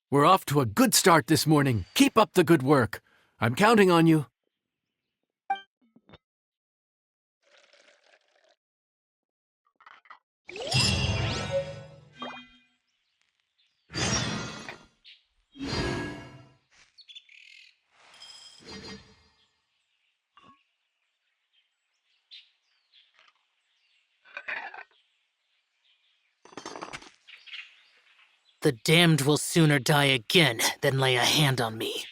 We're off to a good start this morning. Keep up the good work. I'm counting on you. The damned will sooner die again than lay a hand on me.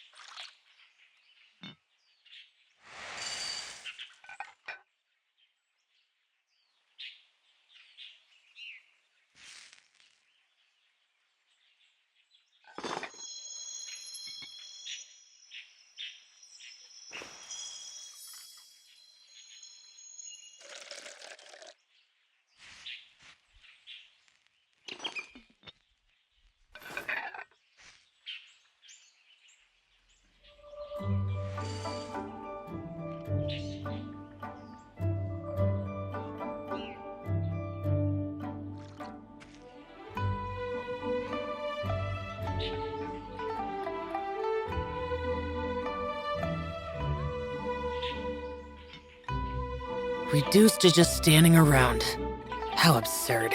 Reduced to just standing around. How absurd.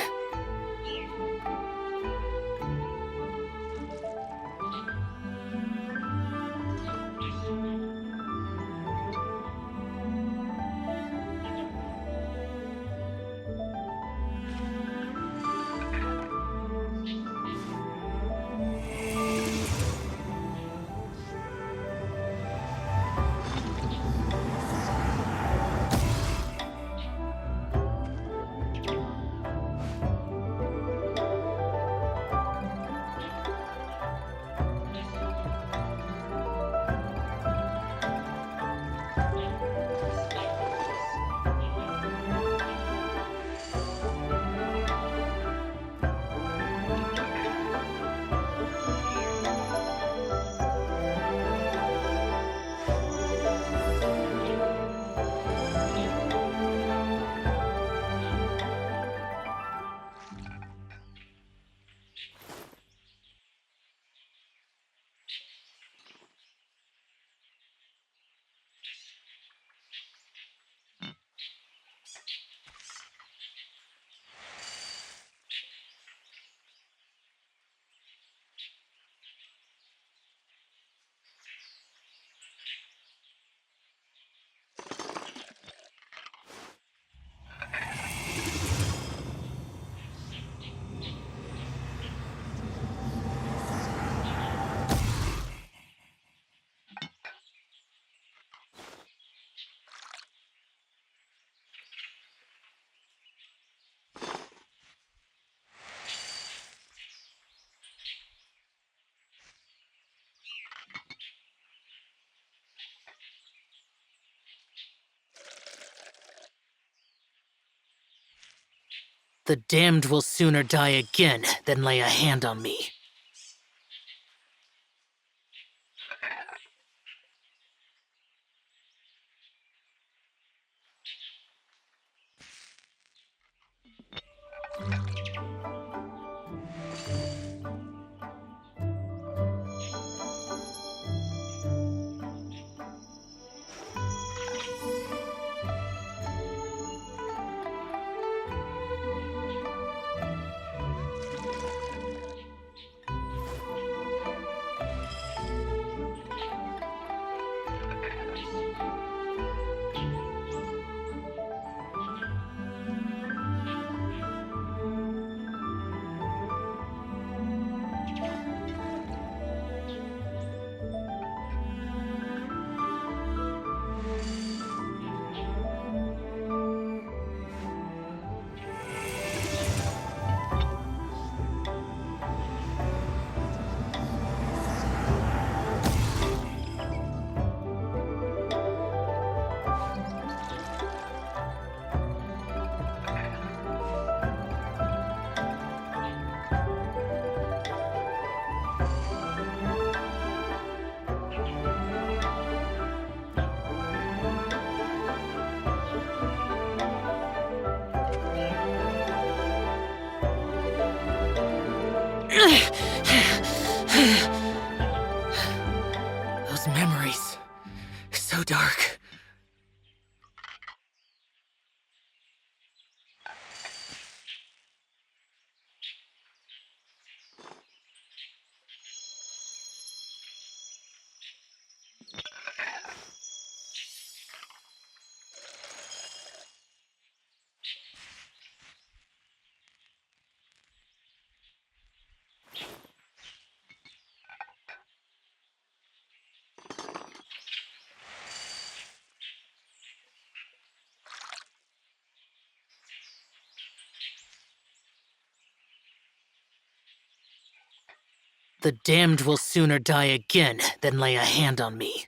The damned will sooner die again than lay a hand on me. The damned will sooner die again than lay a hand on me.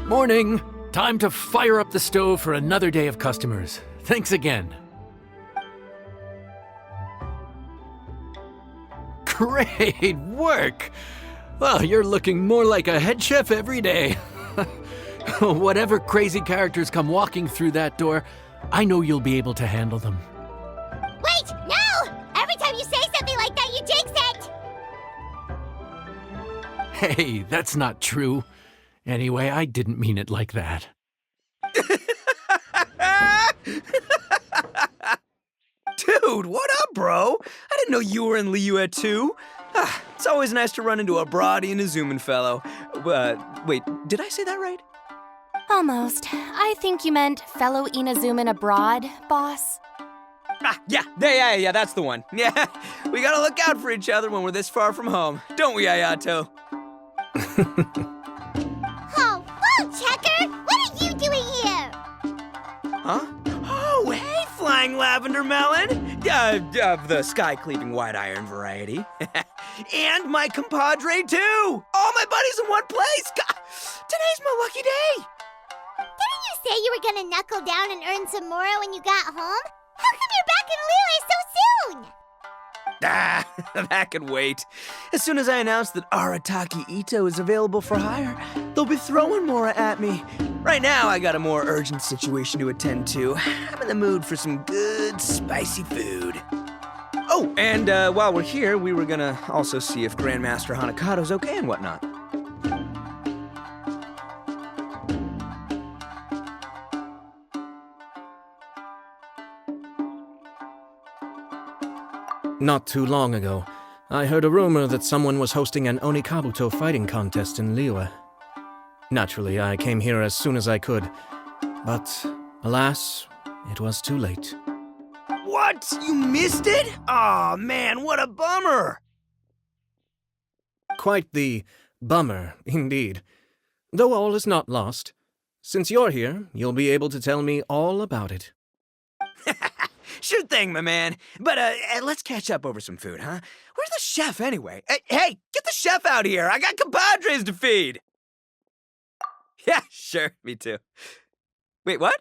Morning! Time to fire up the stove for another day of customers. Thanks again. Great work! Well, you're looking more like a head chef every day. Whatever crazy characters come walking through that door, I know you'll be able to handle them. Wait, no! Every time you say something like that, you jinx it! Hey, that's not true. Anyway, I didn't mean it like that. Dude, what up, bro? I didn't know you were in Liyue too. It's always nice to run into a Brody and a Zoomin fellow. Wait, did I say that right? Almost. I think you meant fellow Inazuman abroad, boss. Yeah, that's the one. Yeah, we gotta look out for each other when we're this far from home, don't we, Ayato? Oh, whoa, Checker! What are you doing here? Huh? Oh, hey, Flying Lavender Melon! Of the sky-cleaving white iron variety. And my compadre, too! All my buddies in one place! God, today's my lucky day! Didn't you say you were gonna knuckle down and earn some more when you got home? How come you're back in Liyue so soon? That could wait. As soon as I announce that Arataki Ito is available for hire, they'll be throwing Mora at me. Right now, I got a more urgent situation to attend to. I'm in the mood for some good, spicy food. Oh, and while we're here, we were gonna also see if Grandmaster Hanakado's okay and whatnot. Not too long ago, I heard a rumor that someone was hosting an Onikabuto fighting contest in Liyue. Naturally, I came here as soon as I could, but alas, it was too late. What? You missed it? Aw, man, what a bummer! Quite the bummer, indeed. Though all is not lost. Since you're here, you'll be able to tell me all about it. Sure thing, my man. But let's catch up over some food, huh? Where's the chef, anyway? Hey, get the chef out here. I got compadres to feed. Yeah, sure, me too. Wait, what?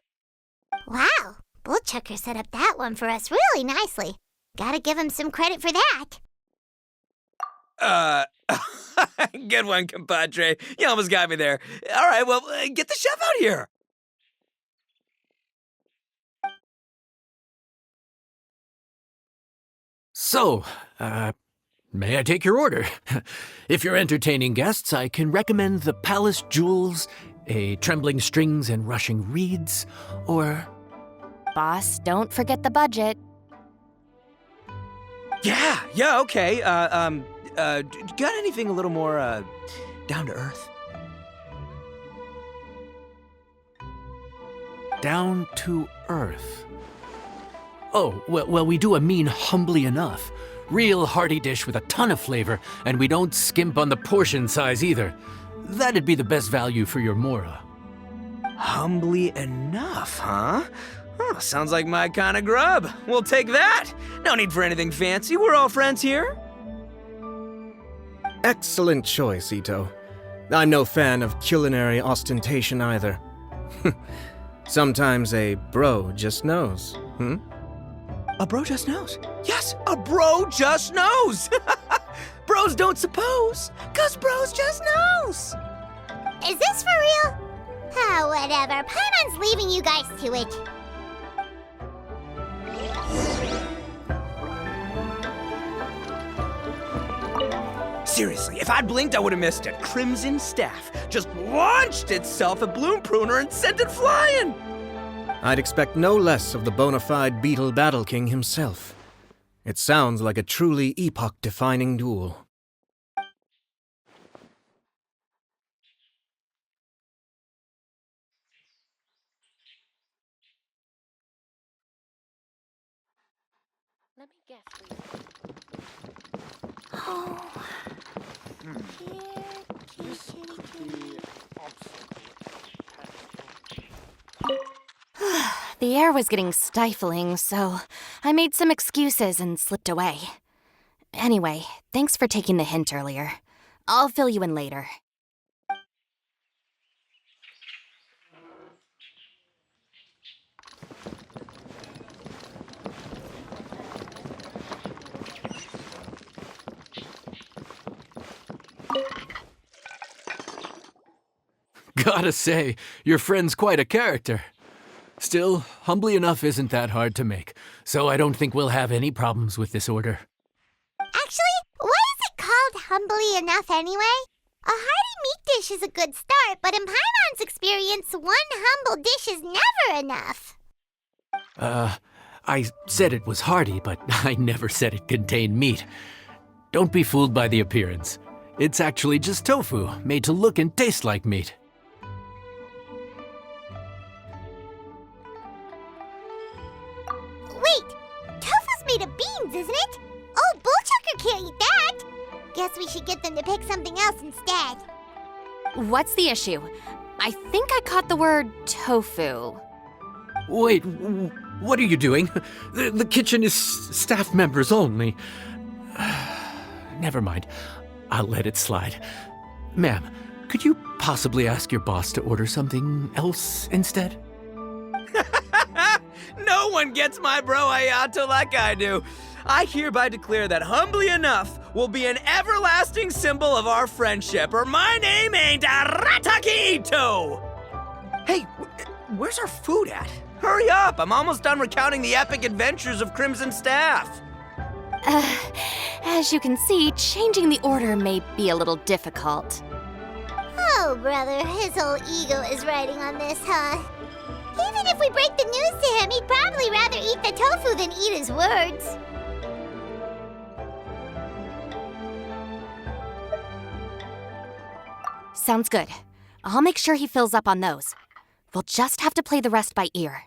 Wow, Bullchucker set up that one for us really nicely. Gotta give him some credit for that. Good one, compadre. You almost got me there. All right, well, get the chef out here. So, may I take your order? If you're entertaining guests, I can recommend the Palace Jewels, a Trembling Strings and Rushing Reeds, or... Boss, don't forget the budget. Yeah, okay. Got anything a little more, down to earth? Down to earth. Oh, well, we do a mean humbly enough. Real hearty dish with a ton of flavor, and we don't skimp on the portion size either. That'd be the best value for your Mora. Humbly enough, huh? Oh, sounds like my kind of grub. We'll take that. No need for anything fancy. We're all friends here. Excellent choice, Ito. I'm no fan of culinary ostentation either. Sometimes a bro just knows, hmm? A bro just knows. Yes, a bro just knows. Bros don't suppose, 'cause bros just knows. Is this for real? Oh, whatever. Paimon's leaving you guys to it. Seriously, if I'd blinked, I would have missed it. Crimson Staff just launched itself at Bloom Pruner and sent it flying. I'd expect no less of the bona fide Beetle Battle King himself. It sounds like a truly epoch-defining duel. Let me guess. The air was getting stifling, so I made some excuses and slipped away. Anyway, thanks for taking the hint earlier. I'll fill you in later. Gotta say, your friend's quite a character. Still, humbly enough isn't that hard to make, so I don't think we'll have any problems with this order. Actually, why is it called Humbly Enough anyway? A hearty meat dish is a good start, but in Paimon's experience, one humble dish is never enough. I said it was hearty, but I never said it contained meat. Don't be fooled by the appearance. It's actually just tofu, made to look and taste like meat. Wait, tofu's made of beans, isn't it? Old Bullchucker can't eat that. Guess we should get them to pick something else instead. What's the issue? I think I caught the word tofu. Wait, what are you doing? The kitchen is staff members only. Never mind. I'll let it slide. Ma'am, could you possibly ask your boss to order something else instead? No one gets my bro Ayato like I do. I hereby declare that Humbly Enough will be an everlasting symbol of our friendship, or my name ain't Arataki Ito! Hey, where's our food at? Hurry up, I'm almost done recounting the epic adventures of Crimson Staff. As you can see, changing the order may be a little difficult. Oh, brother, his whole ego is riding on this, huh? Even if we break the news to him, he'd probably rather eat the tofu than eat his words. Sounds good. I'll make sure he fills up on those. We'll just have to play the rest by ear.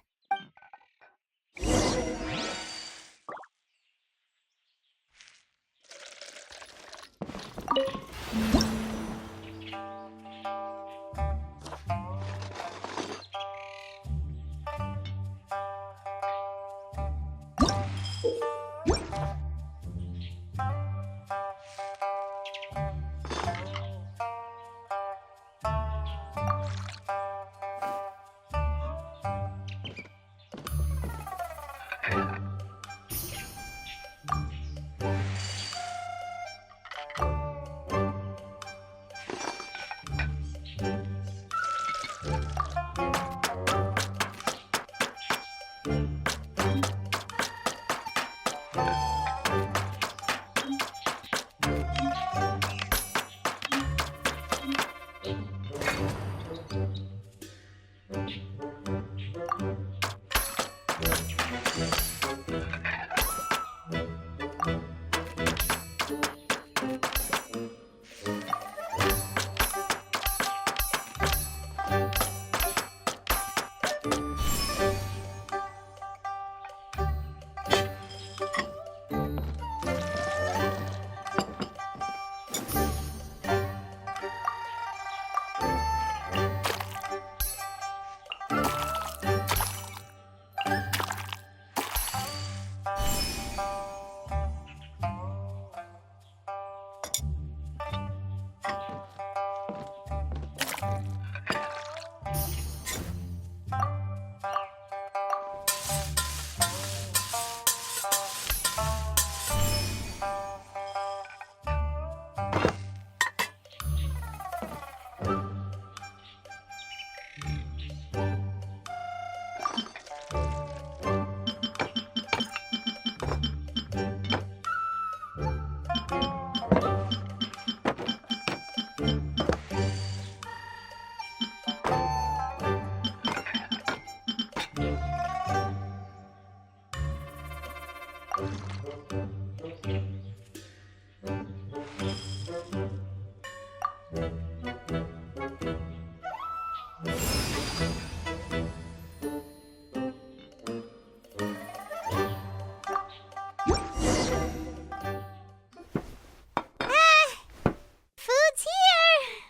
Food's here!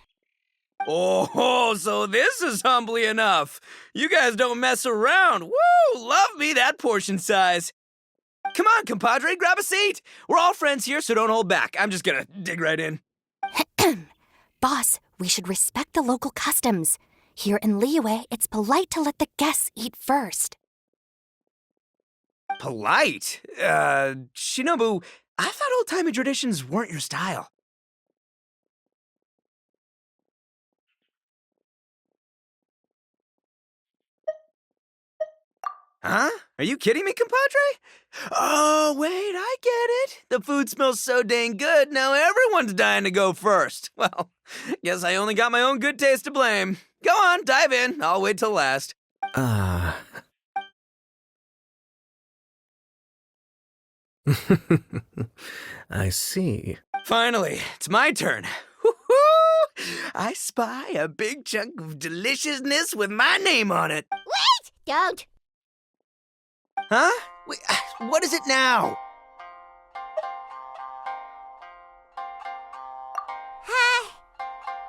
Oh, so this is humbly enough. You guys don't mess around. Woo! Love me that portion size. Come on, compadre, grab a seat. We're all friends here, so don't hold back. I'm just gonna dig right in. Boss, we should respect the local customs. Here in Liyue, it's polite to let the guests eat first. Polite? Shinobu, I thought old-timey traditions weren't your style. Huh? Are you kidding me, compadre? Oh, wait, I get it. The food smells so dang good, now everyone's dying to go first. Well, guess I only got my own good taste to blame. Go on, dive in. I'll wait till last. Ah. I see. Finally, it's my turn. Woo-hoo! I spy a big chunk of deliciousness with my name on it. Wait! Don't! Huh? Wait, what is it now?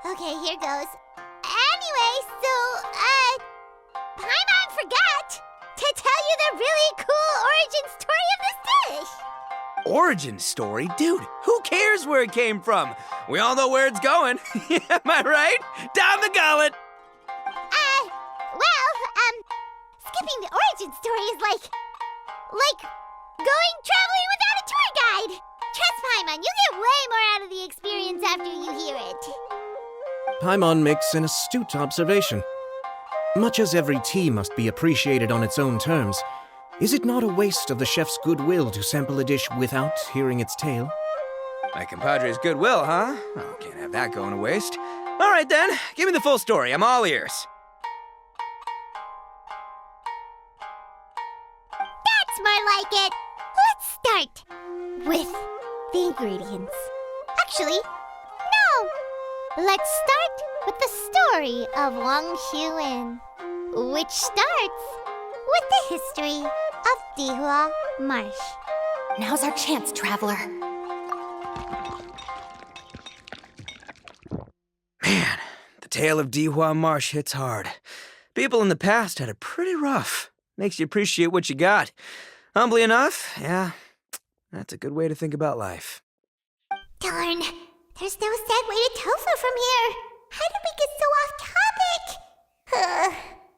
Okay, here goes. Anyway, so, Paimon forgot to tell you the really cool origin story of this dish. Origin story? Dude, who cares where it came from? We all know where it's going. Am I right? Down the gullet! Skipping the origin story is like going traveling without a tour guide. Trust Paimon, you get way more out of the experience after you hear it. Paimon makes an astute observation. Much as every tea must be appreciated on its own terms, is it not a waste of the chef's goodwill to sample a dish without hearing its tale? My compadre's goodwill, huh? Oh, can't have that going to waste. All right then, give me the full story. I'm all ears. That's more like it. Let's start with the ingredients. Actually, no. Let's start with the story of Wang Xuan, which starts with the history of Dihua Marsh. Now's our chance, traveler. Man, the tale of Dihua Marsh hits hard. People in the past had it pretty rough. Makes you appreciate what you got. Humbly enough, yeah, that's a good way to think about life. Darn, there's no segue to tofu from here. How did we get so off topic?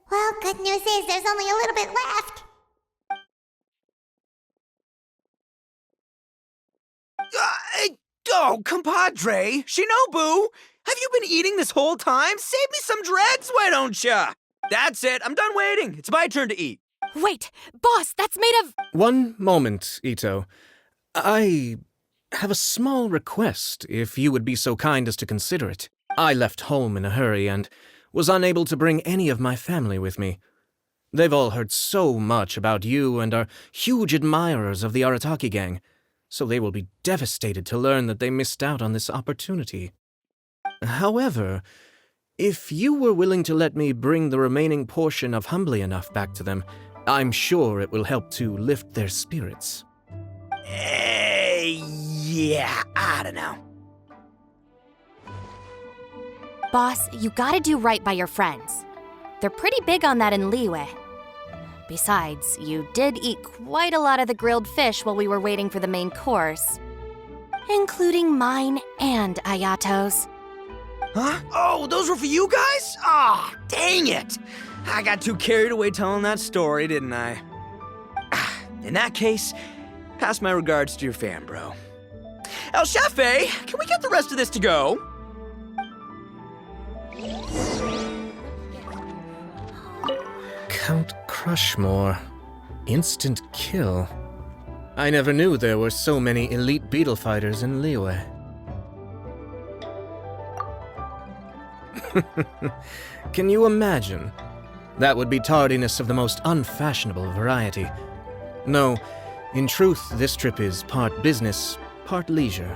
Well, good news is there's only a little bit left. Oh, compadre! Shinobu! Have you been eating this whole time? Save me some dregs, why don't ya? That's it, I'm done waiting. It's my turn to eat. Wait, boss, that's made of... One moment, Ito. I have a small request, if you would be so kind as to consider it. I left home in a hurry and was unable to bring any of my family with me. They've all heard so much about you and are huge admirers of the Arataki gang, so they will be devastated to learn that they missed out on this opportunity. However, if you were willing to let me bring the remaining portion of Humbly Enough back to them, I'm sure it will help to lift their spirits. Yeah, I don't know. Boss, you gotta do right by your friends. They're pretty big on that in Liyue. Besides, you did eat quite a lot of the grilled fish while we were waiting for the main course. Including mine and Ayato's. Huh? Oh, those were for you guys? Ah, dang it! I got too carried away telling that story, didn't I? In that case, pass my regards to your fan, bro. El Chefe, can we get the rest of this to go? Count Crushmore. Instant kill. I never knew there were so many elite beetle fighters in Liyue. Can you imagine? That would be tardiness of the most unfashionable variety. No, in truth, this trip is part business, part leisure.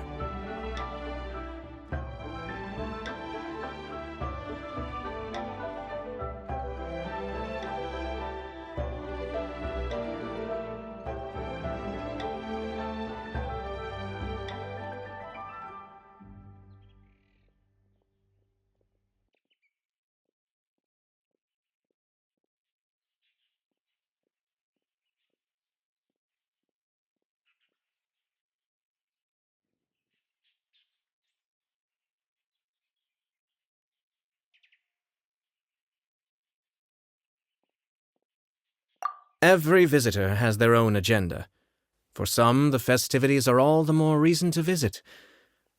Every visitor has their own agenda. For some, the festivities are all the more reason to visit.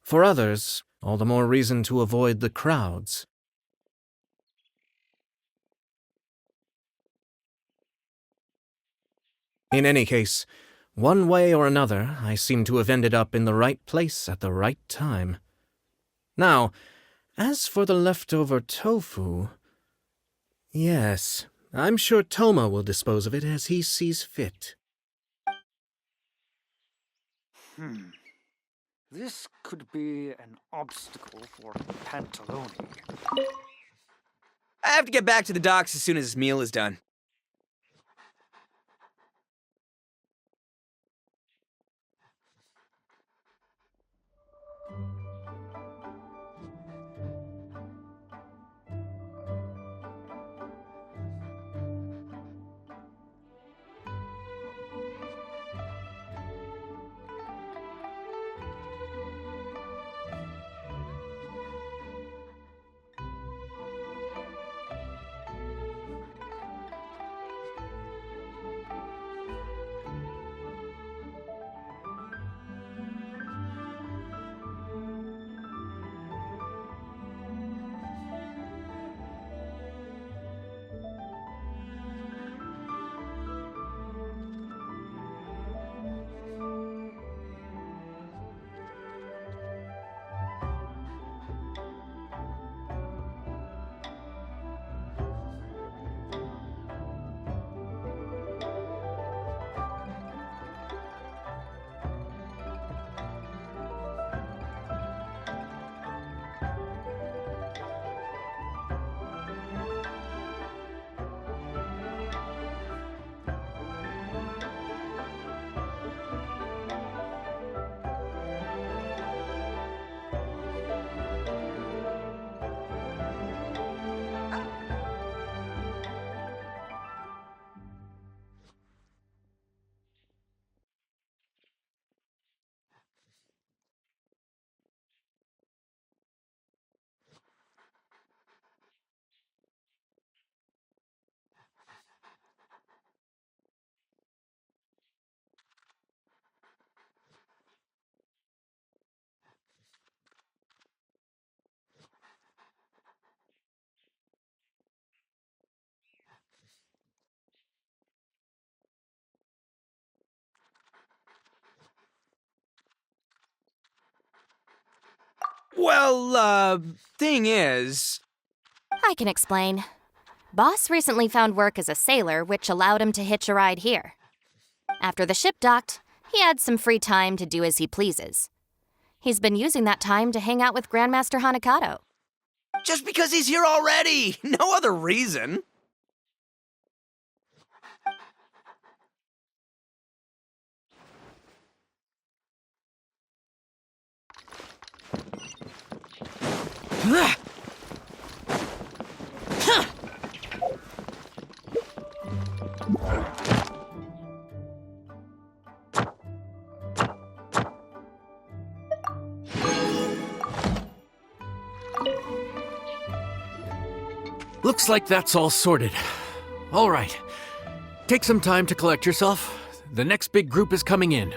For others, all the more reason to avoid the crowds. In any case, one way or another, I seem to have ended up in the right place at the right time. Now, as for the leftover tofu... Yes, I'm sure Toma will dispose of it as he sees fit. This could be an obstacle for Pantalone. I have to get back to the docks as soon as this meal is done. Well, thing is... I can explain. Boss recently found work as a sailor, which allowed him to hitch a ride here. After the ship docked, he had some free time to do as he pleases. He's been using that time to hang out with Grandmaster Hanakato. Just because he's here already! No other reason! Looks like that's all sorted. All right. Take some time to collect yourself. The next big group is coming in.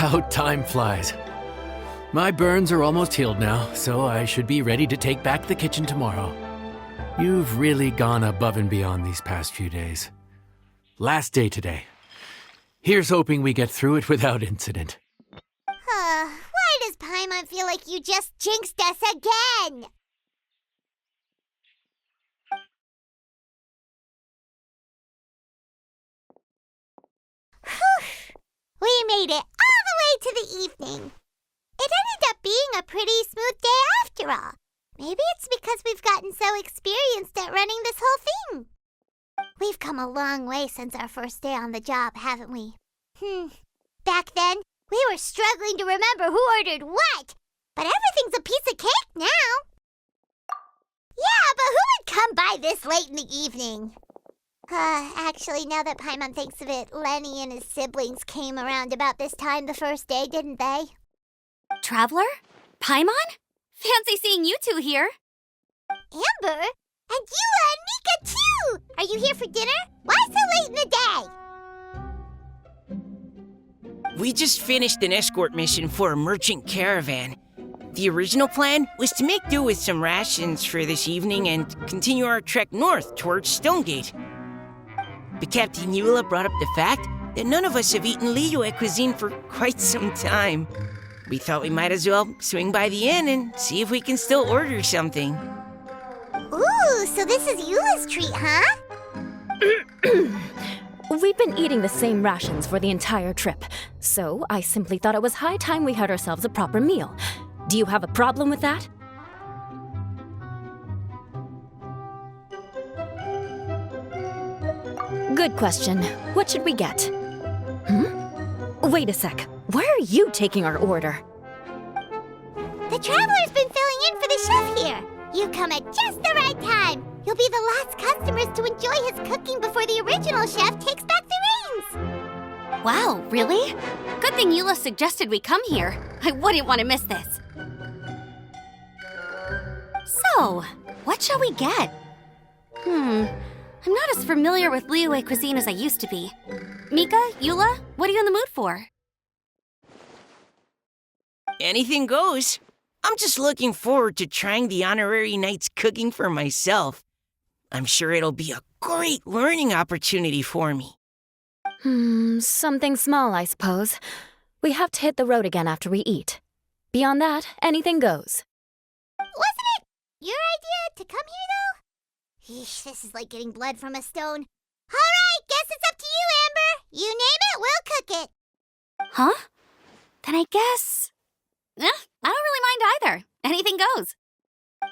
How time flies. My burns are almost healed now, so I should be ready to take back the kitchen tomorrow. You've really gone above and beyond these past few days. Last day today. Here's hoping we get through it without incident. Why does Paimon feel like you just jinxed us again? Whew. We made it all the way to the evening. It ended up being a pretty smooth day after all. Maybe it's because we've gotten so experienced at running this whole thing. We've come a long way since our first day on the job, haven't we? Back then, we were struggling to remember who ordered what, but everything's a piece of cake now. Yeah, but who would come by this late in the evening? Actually, now that Paimon thinks of it, Lenny and his siblings came around about this time the first day, didn't they? Traveler? Paimon? Fancy seeing you two here. Amber? And Eula and Mika, too! Are you here for dinner? Why so late in the day? We just finished an escort mission for a merchant caravan. The original plan was to make do with some rations for this evening and continue our trek north towards Stonegate. But Captain Eula brought up the fact that none of us have eaten Liyue cuisine for quite some time. We thought we might as well swing by the inn and see if we can still order something. Ooh, so this is Eula's treat, huh? We've been eating the same rations for the entire trip, so I simply thought it was high time we had ourselves a proper meal. Do you have a problem with that? Good question. What should we get? Wait a sec. Where are you taking our order? The Traveler's been filling in for the chef here. You come at just the right time. You'll be the last customers to enjoy his cooking before the original chef takes back the reins. Wow, really? Good thing Eula suggested we come here. I wouldn't want to miss this. So, what shall we get? I'm not as familiar with Liyue cuisine as I used to be. Mika, Eula, what are you in the mood for? Anything goes. I'm just looking forward to trying the honorary knight's cooking for myself. I'm sure it'll be a great learning opportunity for me. Something small, I suppose. We have to hit the road again after we eat. Beyond that, anything goes. Wasn't it your idea to come here, though? Yeesh, this is like getting blood from a stone. All right, guess it's up to you, Amber. You name it, we'll cook it. Huh? Then I guess... I don't really mind either. Anything goes.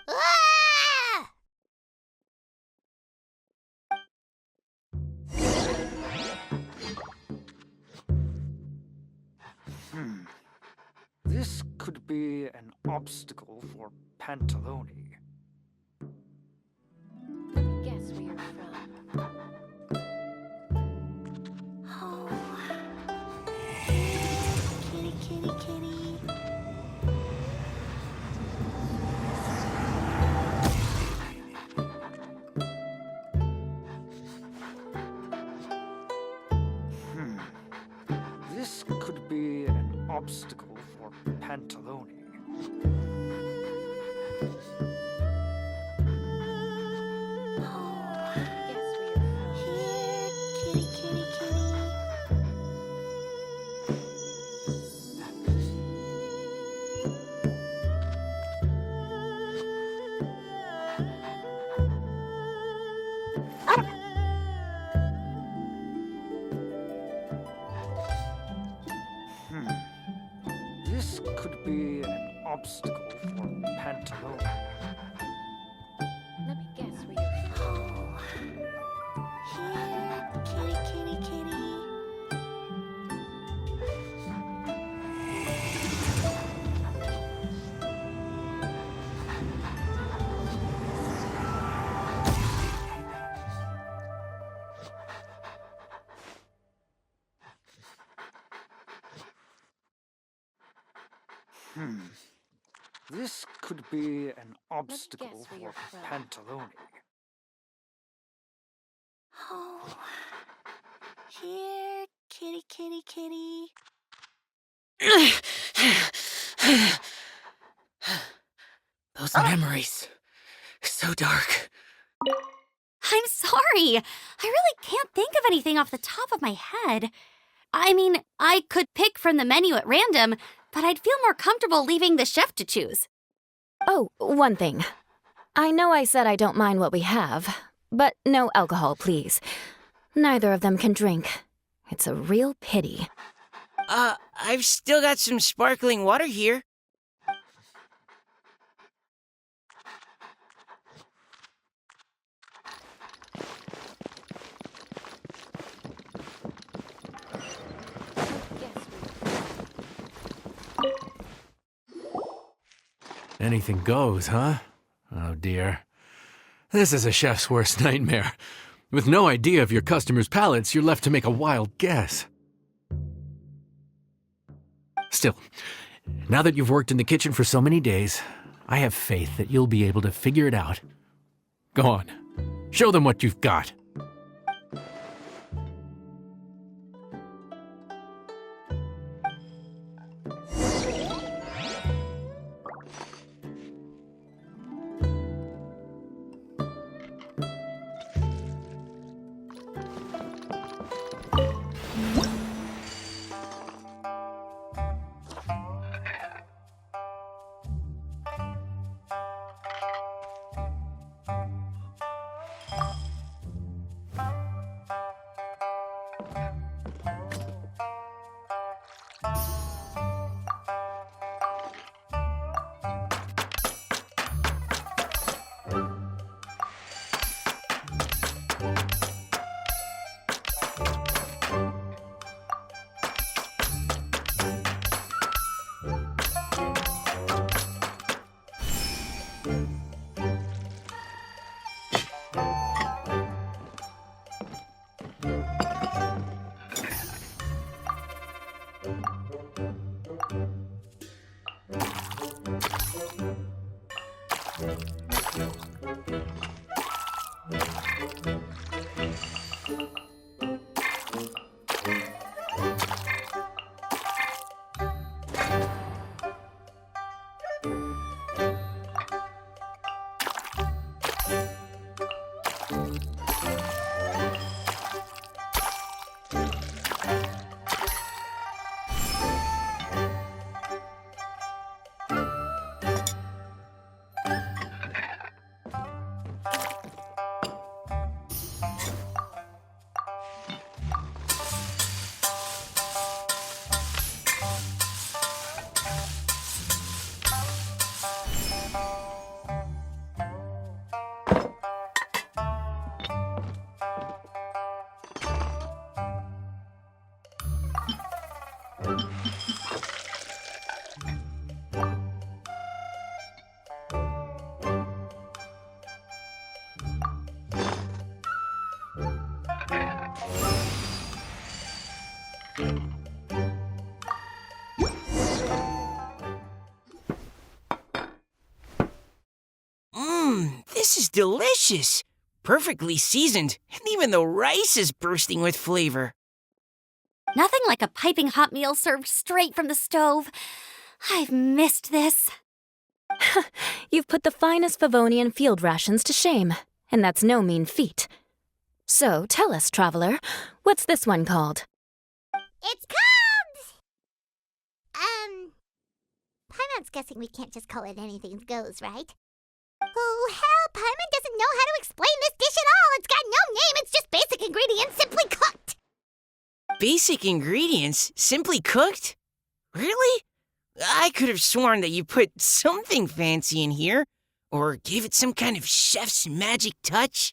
Ah! This could be an obstacle for Pantalone. Guess where you're from. Kitty, kitty, kitty. This could be an obstacle for Pantalone. Kitty, kitty, kitty. This could be an obstacle for Pantalone. Let me guess where you're from. Here, kitty, kitty, kitty. This could be an obstacle guess where for you're from. Pantalone. Oh, here, kitty, kitty, kitty. Those memories. So dark. I'm sorry. I really can't think of anything off the top of my head. I mean, I could pick from the menu at random, but I'd feel more comfortable leaving the chef to choose. Oh, one thing. I know I said I don't mind what we have, but no alcohol, please. Neither of them can drink. It's a real pity. I've still got some sparkling water here. Anything goes, huh? Oh dear. This is a chef's worst nightmare. With no idea of your customers' palates, you're left to make a wild guess. Still, now that you've worked in the kitchen for so many days, I have faith that you'll be able to figure it out. Go on. Show them what you've got. This is delicious. Perfectly seasoned, and even the rice is bursting with flavor. Nothing like a piping hot meal served straight from the stove. I've missed this. You've put the finest Favonian field rations to shame, and that's no mean feat. So tell us, traveler, what's this one called? It's called... Paimon's guessing we can't just call it anything goes, right? Oh, hell, Paimon doesn't know how to explain this dish at all. It's got no name, it's just basic ingredients simply cooked. Basic ingredients simply cooked? Really? I could have sworn that you put something fancy in here, or gave it some kind of chef's magic touch.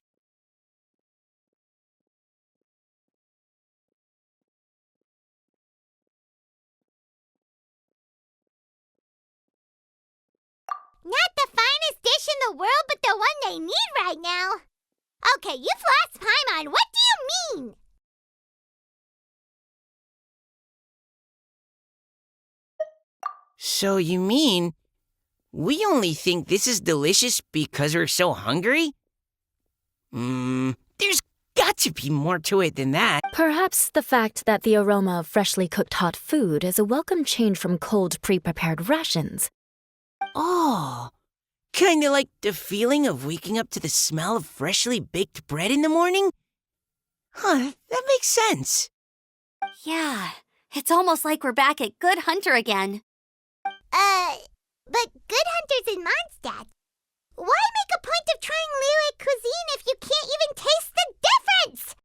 Not the finest dish in the world, but the one they need right now. Okay, you've lost Paimon. What do you mean? So you mean we only think this is delicious because we're so hungry? There's got got to be more to it than that. Perhaps the fact that the aroma of freshly cooked hot food is a welcome change from cold, pre-prepared rations. Oh, kinda like the feeling of waking up to the smell of freshly baked bread in the morning? Huh, that makes sense. Yeah, it's almost like we're back at Good Hunter again. But Good Hunter's in Mondstadt. Why make a point of trying Liyue cuisine if you can't even taste the difference?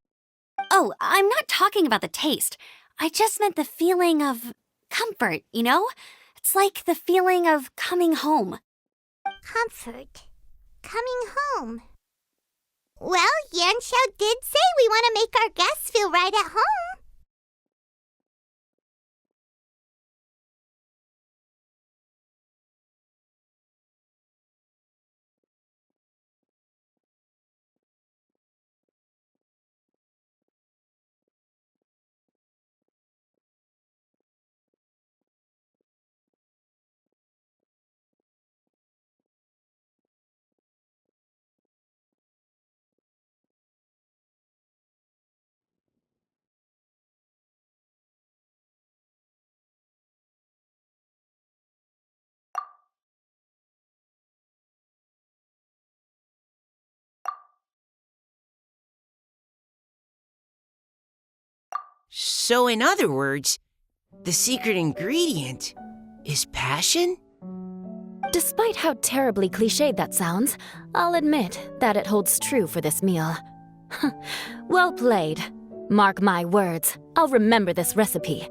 Oh, I'm not talking about the taste. I just meant the feeling of comfort, you know? It's like the feeling of coming home. Comfort. Coming home. Well, Yanxiao did say we want to make our guests feel right at home. So, in other words, the secret ingredient is passion? Despite how terribly cliched that sounds, I'll admit that it holds true for this meal. Well played. Mark my words, I'll remember this recipe.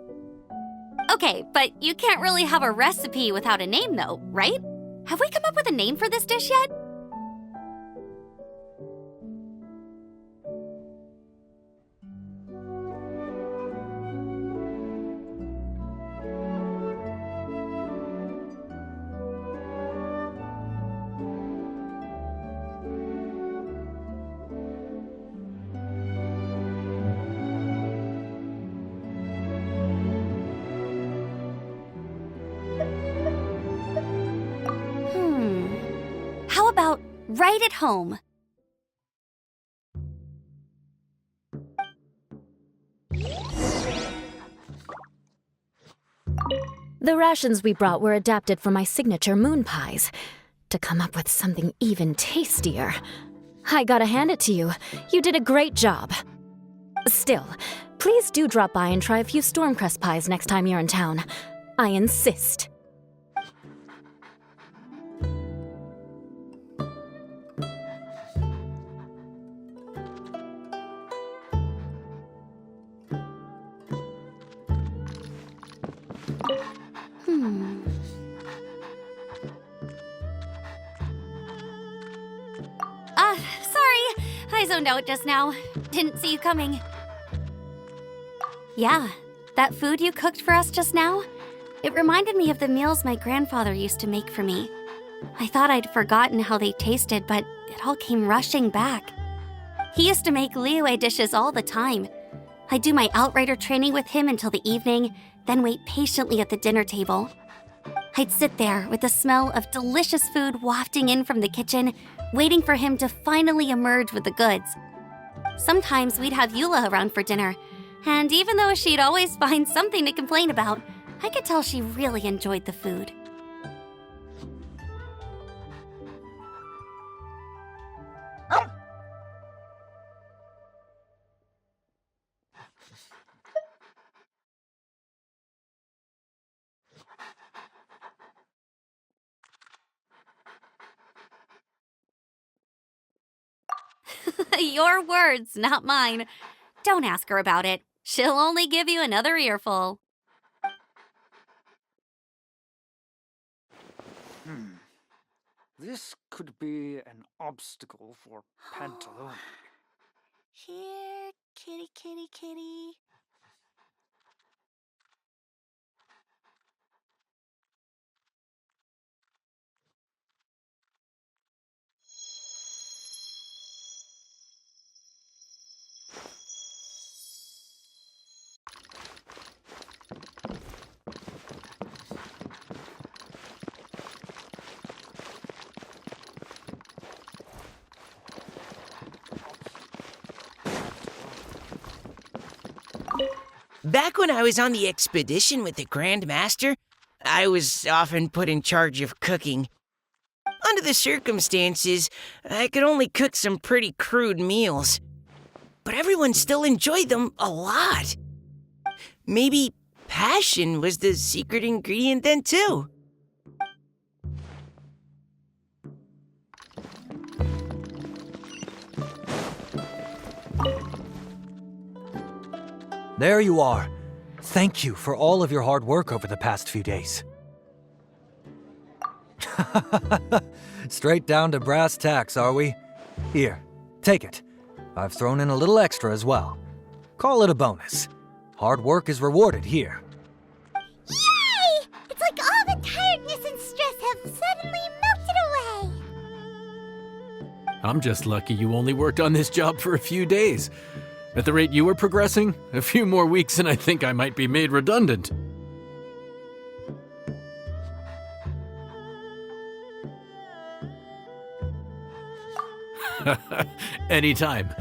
Okay, but you can't really have a recipe without a name, though, right? Have we come up with a name for this dish yet? How about right at home? The rations we brought were adapted for my signature moon pies. To come up with something even tastier, I gotta hand it to you. You did a great job. Still, please do drop by and try a few Stormcrest pies next time you're in town. I insist. Sorry. I zoned out just now. Didn't see you coming. Yeah, that food you cooked for us just now? It reminded me of the meals my grandfather used to make for me. I thought I'd forgotten how they tasted, but it all came rushing back. He used to make Liyue dishes all the time. I'd do my outrider training with him until the evening, then wait patiently at the dinner table. I'd sit there with the smell of delicious food wafting in from the kitchen, waiting for him to finally emerge with the goods. Sometimes we'd have Eula around for dinner, and even though she'd always find something to complain about, I could tell she really enjoyed the food. Your words, not mine. Don't ask her about it. She'll only give you another earful. This could be an obstacle for Pantalone. Here, kitty, kitty, kitty. Back when I was on the expedition with the Grand Master, I was often put in charge of cooking. Under the circumstances, I could only cook some pretty crude meals. But everyone still enjoyed them a lot. Maybe passion was the secret ingredient then, too. There you are. Thank you for all of your hard work over the past few days. Straight down to brass tacks, are we? Here, take it. I've thrown in a little extra as well. Call it a bonus. Hard work is rewarded here. Yay! It's like all the tiredness and stress have suddenly melted away. I'm just lucky you only worked on this job for a few days. At the rate you were progressing, a few more weeks and I think I might be made redundant. Anytime.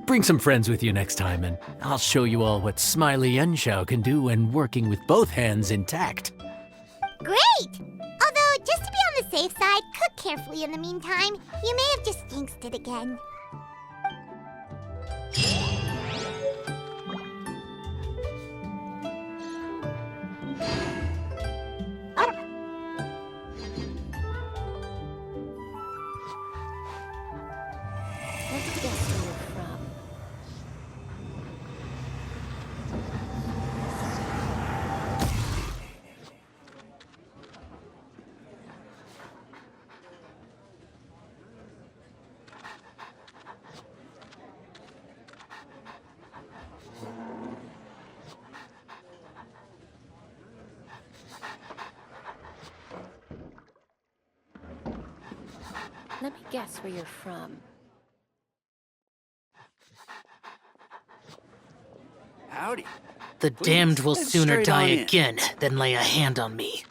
Bring some friends with you next time, and I'll show you all what Smiley Yenshao can do when working with both hands intact. Great! Although, just to be on the safe side, cook carefully in the meantime. You may have just jinxed it again. Let me guess where you're from. Howdy. The damned will Please, sooner straight die on in. again than lay a hand on me.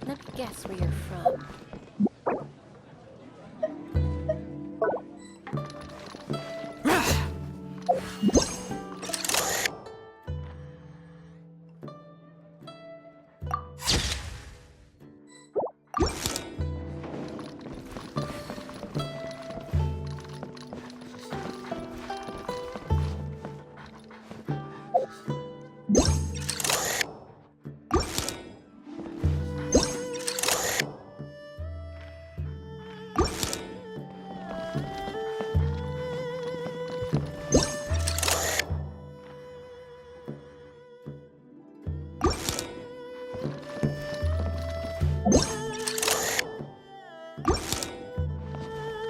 Let me guess where you're from.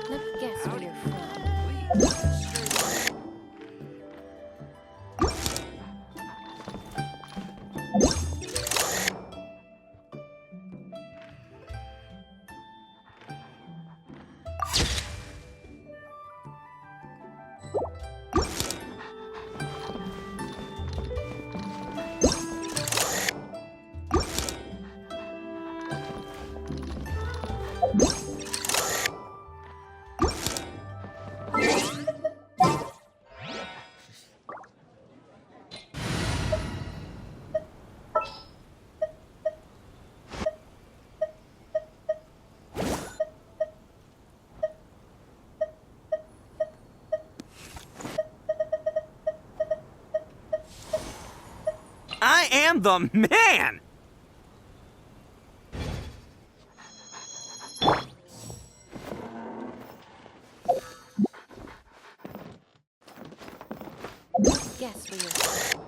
Let me guess where you're from. I am the man! Guess where you're from.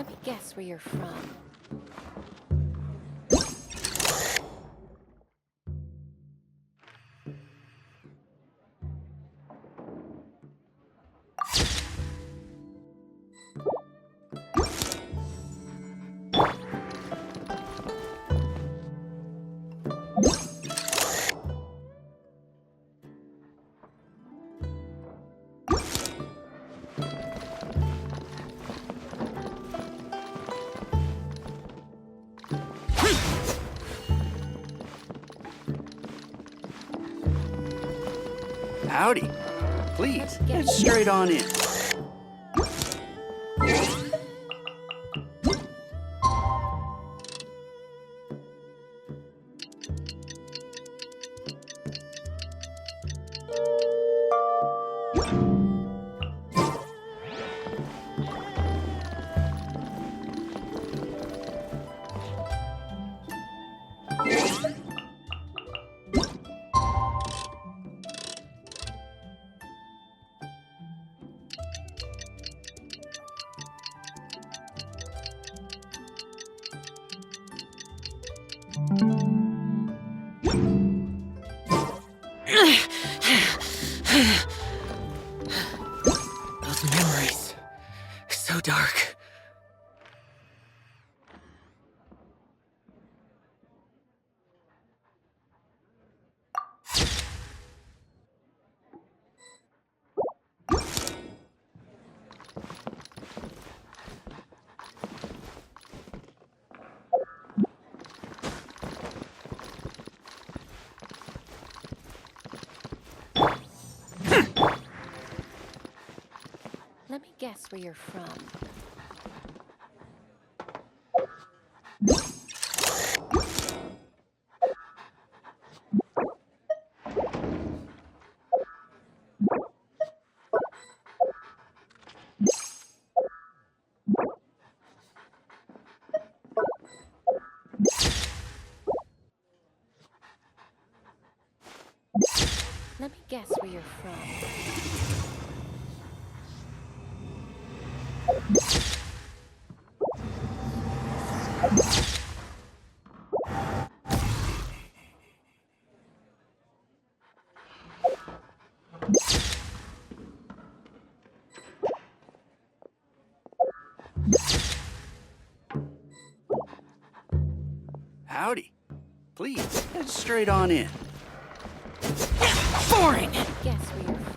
Let me guess where you're from. Howdy. Please, get straight on in. Those memories. So dark. Let me guess where you're from. Let me guess where you're from. Howdy. Please, get straight on in. Foreign! Guess where you're from.